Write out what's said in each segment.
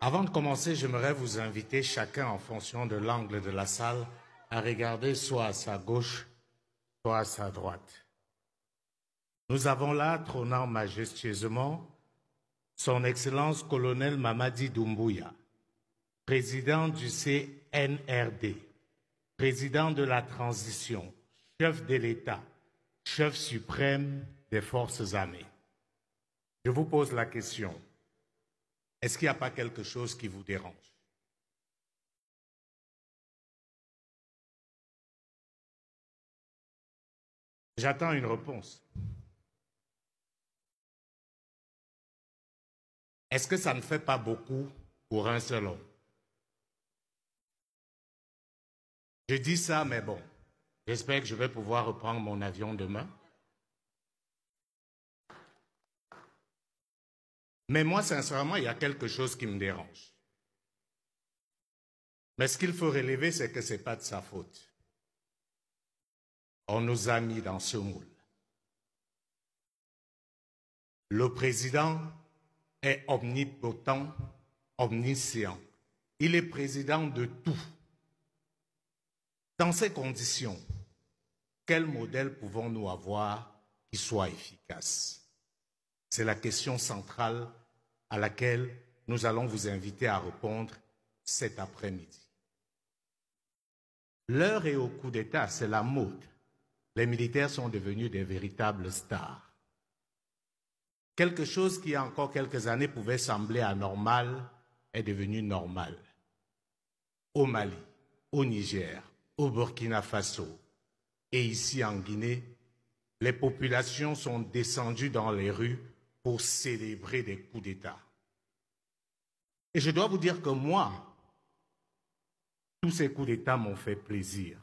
Avant de commencer, j'aimerais vous inviter chacun en fonction de l'angle de la salle à regarder soit à sa gauche, soit à sa droite. Nous avons là, trônant majestueusement, son Excellence colonel Mamadi Doumbouya, président du CNRD, président de la transition, chef de l'État, chef suprême des forces armées. Je vous pose la question, est-ce qu'il n'y a pas quelque chose qui vous dérange? J'attends une réponse. Est-ce que ça ne fait pas beaucoup pour un seul homme? Je dis ça, mais bon, j'espère que je vais pouvoir reprendre mon avion demain. Mais moi, sincèrement, il y a quelque chose qui me dérange. Mais ce qu'il faut relever, c'est que ce n'est pas de sa faute. On nous a mis dans ce moule. Le président est omnipotent, omniscient. Il est président de tout. Dans ces conditions, quel modèle pouvons-nous avoir qui soit efficace? C'est la question centrale à laquelle nous allons vous inviter à répondre cet après-midi. L'heure est au coup d'État, c'est la mode. Les militaires sont devenus des véritables stars. Quelque chose qui, il y a encore quelques années, pouvait sembler anormal est devenu normal. Au Mali, au Niger, au Burkina Faso et ici en Guinée, les populations sont descendues dans les rues pour célébrer des coups d'État. Et je dois vous dire que moi, tous ces coups d'État m'ont fait plaisir.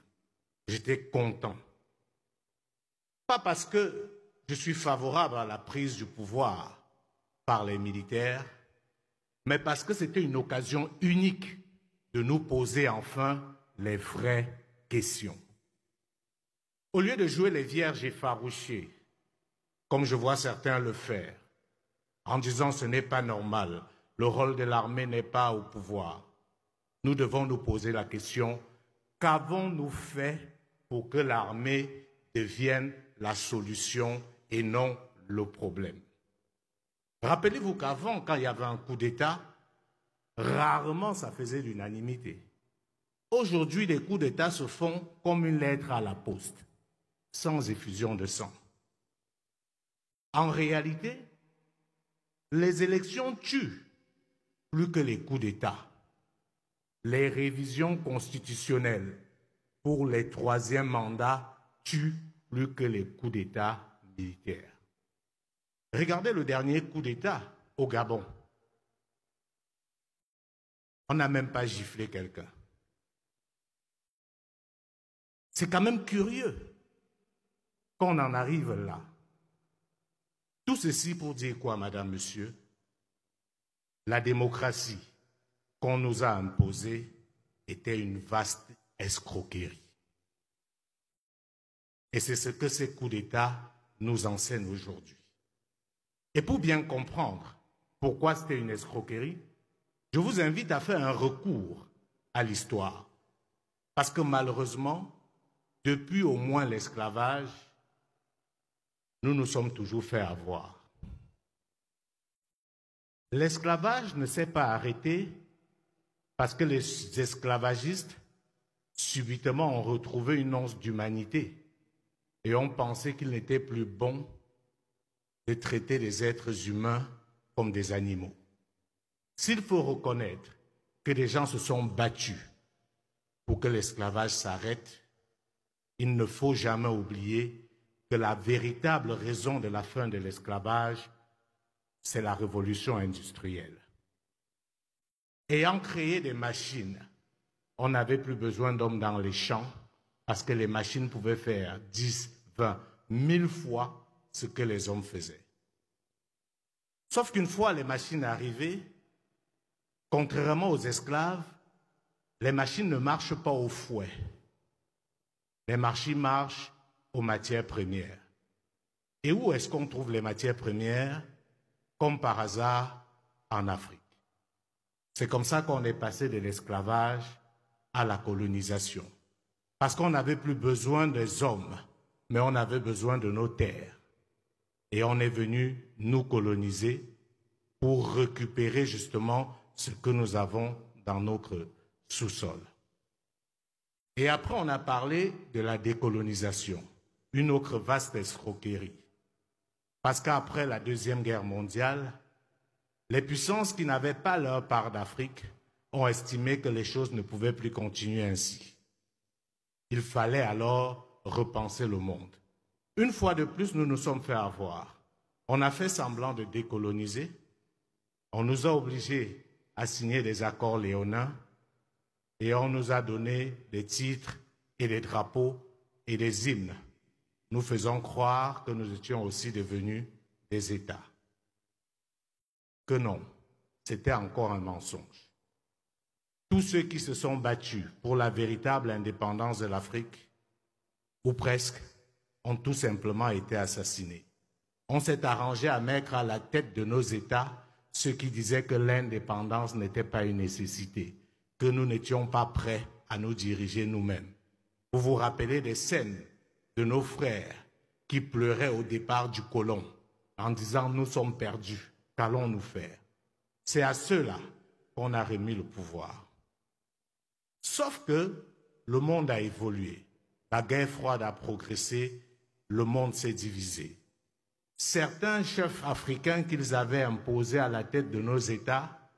J'étais content. Pas parce que je suis favorable à la prise du pouvoir par les militaires, mais parce que c'était une occasion unique de nous poser enfin les vraies questions. Au lieu de jouer les vierges effarouchées, comme je vois certains le faire, en disant ce n'est pas normal, le rôle de l'armée n'est pas au pouvoir, nous devons nous poser la question, qu'avons-nous fait pour que l'armée devienne la solution et non le problème? Rappelez-vous qu'avant, quand il y avait un coup d'État, rarement ça faisait l'unanimité. Aujourd'hui, les coups d'État se font comme une lettre à la poste, sans effusion de sang. En réalité, les élections tuent plus que les coups d'État. Les révisions constitutionnelles pour les troisièmes mandats tuent plus que les coups d'État militaires. Regardez le dernier coup d'État au Gabon. On n'a même pas giflé quelqu'un. C'est quand même curieux qu'on en arrive là. Tout ceci pour dire quoi, madame, monsieur? La démocratie qu'on nous a imposée était une vaste escroquerie. Et c'est ce que ces coups d'État nous enseignent aujourd'hui. Et pour bien comprendre pourquoi c'était une escroquerie, je vous invite à faire un recours à l'histoire. Parce que malheureusement, depuis au moins l'esclavage, nous nous sommes toujours fait avoir. L'esclavage ne s'est pas arrêté parce que les esclavagistes, subitement, ont retrouvé une once d'humanité et ont pensé qu'il n'était plus bon de traiter les êtres humains comme des animaux. S'il faut reconnaître que des gens se sont battus pour que l'esclavage s'arrête, il ne faut jamais oublier que la véritable raison de la fin de l'esclavage, c'est la révolution industrielle. Ayant créé des machines, on n'avait plus besoin d'hommes dans les champs parce que les machines pouvaient faire 10, 20, 1000 fois ce que les hommes faisaient. Sauf qu'une fois les machines arrivées, contrairement aux esclaves, les machines ne marchent pas au fouet. Les machines marchent aux matières premières. Et où est-ce qu'on trouve les matières premières? Comme par hasard, en Afrique. C'est comme ça qu'on est passé de l'esclavage à la colonisation. Parce qu'on n'avait plus besoin des hommes, mais on avait besoin de nos terres. Et on est venu nous coloniser pour récupérer justement ce que nous avons dans notre sous-sol. Et après, on a parlé de la décolonisation, une autre vaste escroquerie. Parce qu'après la Deuxième Guerre mondiale, les puissances qui n'avaient pas leur part d'Afrique ont estimé que les choses ne pouvaient plus continuer ainsi. Il fallait alors repenser le monde. Une fois de plus, nous nous sommes fait avoir. On a fait semblant de décoloniser. On nous a obligés à signer des accords léonins et on nous a donné des titres et des drapeaux et des hymnes. Nous faisons croire que nous étions aussi devenus des États. Que non, c'était encore un mensonge. Tous ceux qui se sont battus pour la véritable indépendance de l'Afrique, ou presque, ont tout simplement été assassinés. On s'est arrangé à mettre à la tête de nos États ceux qui disaient que l'indépendance n'était pas une nécessité, que nous n'étions pas prêts à nous diriger nous-mêmes. Vous vous rappelez des scènes de nos frères qui pleuraient au départ du colon en disant « Nous sommes perdus, qu'allons-nous faire ?» C'est à ceux-là qu'on a remis le pouvoir. Sauf que le monde a évolué, la guerre froide a progressé, le monde s'est divisé. Certains chefs africains qu'ils avaient imposés à la tête de nos États,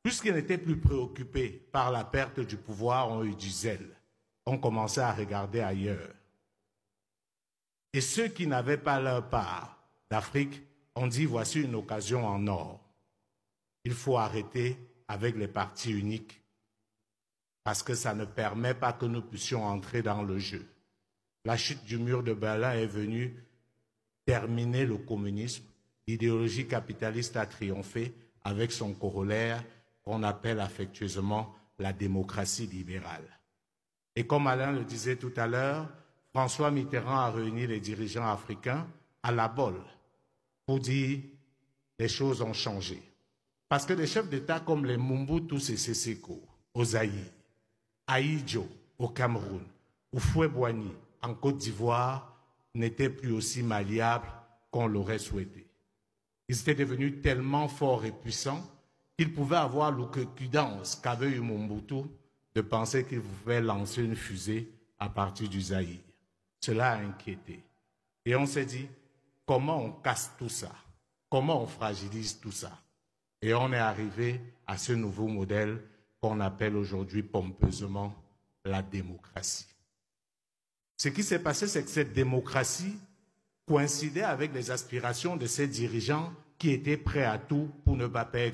puisqu'ils n'étaient plus préoccupés par la perte du pouvoir, ont eu du zèle, ont commencé à regarder ailleurs. Et ceux qui n'avaient pas leur part d'Afrique ont dit « Voici une occasion en or. Il faut arrêter avec les partis uniques parce que ça ne permet pas que nous puissions entrer dans le jeu. » La chute du mur de Berlin est venue terminer le communisme. L'idéologie capitaliste a triomphé avec son corollaire qu'on appelle affectueusement la démocratie libérale. Et comme Alain le disait tout à l'heure, François Mitterrand a réuni les dirigeants africains à la Bolle pour dire les choses ont changé. Parce que des chefs d'État comme les Mobutu Sese Seko au Zaïre, Ahidjo au Cameroun, Houphouët-Boigny en Côte d'Ivoire n'étaient plus aussi malléables qu'on l'aurait souhaité. Ils étaient devenus tellement forts et puissants qu'ils pouvaient avoir l'occupance qu'avait eu Mobutu de penser qu'ils pouvaient lancer une fusée à partir du Zaïre. Cela a inquiété. Et on s'est dit, comment on casse tout ça? Comment on fragilise tout ça? Et on est arrivé à ce nouveau modèle qu'on appelle aujourd'hui pompeusement la démocratie. Ce qui s'est passé, c'est que cette démocratie coïncidait avec les aspirations de ces dirigeants qui étaient prêts à tout pour ne pas perdre